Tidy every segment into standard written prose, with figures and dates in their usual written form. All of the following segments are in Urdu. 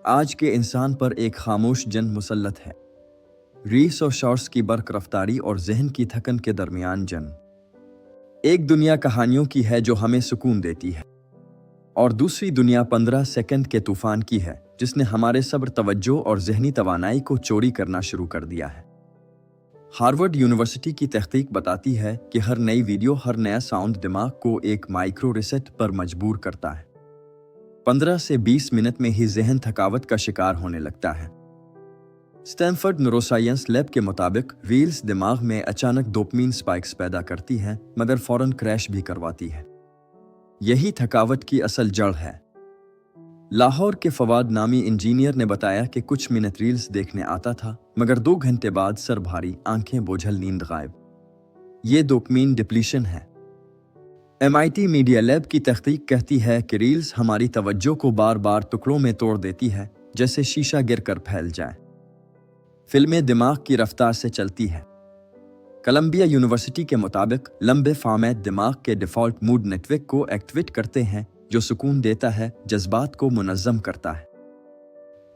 آج کے انسان پر ایک خاموش جنگ مسلط ہے۔ ریلز اور شارٹس کی برق رفتاری اور ذہن کی تھکن کے درمیان جنگ۔ ایک دنیا کہانیوں کی ہے جو ہمیں سکون دیتی ہے، اور دوسری دنیا 15 سیکنڈ کے طوفان کی ہے جس نے ہمارے صبر، توجہ اور ذہنی توانائی کو چوری کرنا شروع کر دیا ہے۔ ہارورڈ یونیورسٹی کی تحقیق بتاتی ہے کہ ہر نئی ویڈیو، ہر نیا ساؤنڈ دماغ کو ایک مائکرو ریسٹ پر مجبور کرتا ہے۔ 15 سے 20 منٹ میں ہی ذہن تھکاوٹ کا شکار ہونے لگتا ہے۔ اسٹینفورڈ نیوروسائنس لیب کے مطابق ریلز دماغ میں اچانک ڈوپامین سپائکس پیدا کرتی ہیں مگر فوراً کریش بھی کرواتی ہے۔ یہی تھکاوٹ کی اصل جڑ ہے۔ لاہور کے فواد نامی انجینئر نے بتایا کہ کچھ منٹ ریلز دیکھنے آتا تھا مگر 2 گھنٹے بعد سر بھاری، آنکھیں بوجھل، نیند غائب۔ یہ ڈوپامین ڈپلیشن ہے۔ MIT میڈیا لیب کی تحقیق کہتی ہے کہ ریلز ہماری توجہ کو بار بار ٹکڑوں میں توڑ دیتی ہے، جیسے شیشہ گر کر پھیل جائے۔ فلمیں دماغ کی رفتار سے چلتی ہے۔ کولمبیا یونیورسٹی کے مطابق لمبے فارمیٹ دماغ کے ڈیفالٹ موڈ نیٹ ورک کو ایکٹیویٹ کرتے ہیں جو سکون دیتا ہے، جذبات کو منظم کرتا ہے۔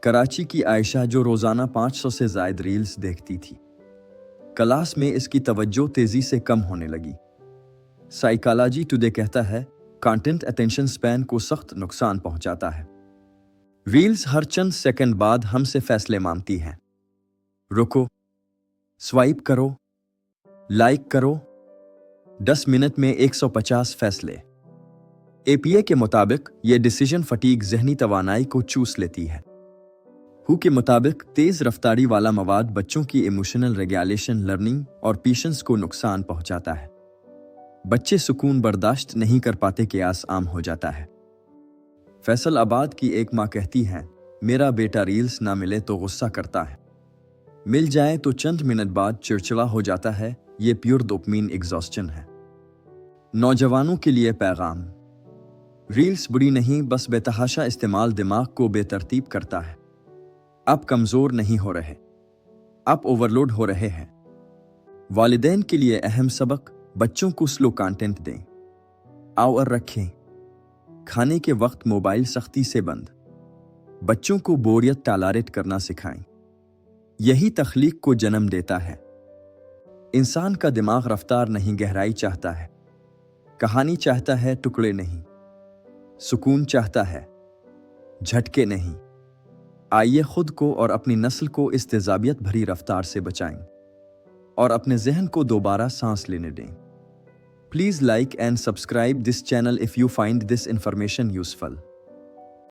کراچی کی عائشہ جو روزانہ 500 سے زائد ریلز دیکھتی تھی، کلاس میں اس کی توجہ تیزی سے کم ہونے لگی۔ سائیکالوجی ٹوڈے کہتا ہے کانٹینٹ اٹینشن سپین کو سخت نقصان پہنچاتا ہے۔ ریلز ہر چند سیکنڈ بعد ہم سے فیصلے مانگتی ہیں۔ رکو، سوائپ کرو، لائک کرو۔ 10 منٹ میں 150 فیصلے۔ APA کے مطابق یہ ڈیسیژن فٹیگ ذہنی توانائی کو چوس لیتی ہے۔ WHO کے مطابق تیز رفتاری والا مواد بچوں کی ایموشنل ریگولیشن، لرننگ اور پیشنس کو نقصان پہنچاتا ہے۔ بچے سکون برداشت نہیں کر پاتے، قیاس عام ہو جاتا ہے۔ فیصل آباد کی ایک ماں کہتی ہے، میرا بیٹا ریلز نہ ملے تو غصہ کرتا ہے، مل جائے تو چند منٹ بعد چڑچڑا ہو جاتا ہے۔ یہ پیور ڈوپامین ایگزاسشن ہے۔ نوجوانوں کے لیے پیغام: ریلز بری نہیں، بس بے تحاشا استعمال دماغ کو بے ترتیب کرتا ہے۔ آپ کمزور نہیں ہو رہے، آپ اوورلوڈ ہو رہے ہیں۔ والدین کے لیے اہم سبق: بچوں کو سلو کانٹینٹ دیں، آور رکھیں، کھانے کے وقت موبائل سختی سے بند، بچوں کو بوریت ٹالریٹ کرنا سکھائیں۔ یہی تخلیق کو جنم دیتا ہے۔ انسان کا دماغ رفتار نہیں، گہرائی چاہتا ہے، کہانی چاہتا ہے، ٹکڑے نہیں، سکون چاہتا ہے، جھٹکے نہیں۔ آئیے خود کو اور اپنی نسل کو اس تیزابیت بھری رفتار سے بچائیں اور اپنے ذہن کو دوبارہ سانس لینے دیں۔ Please like and subscribe this channel if you find this information useful.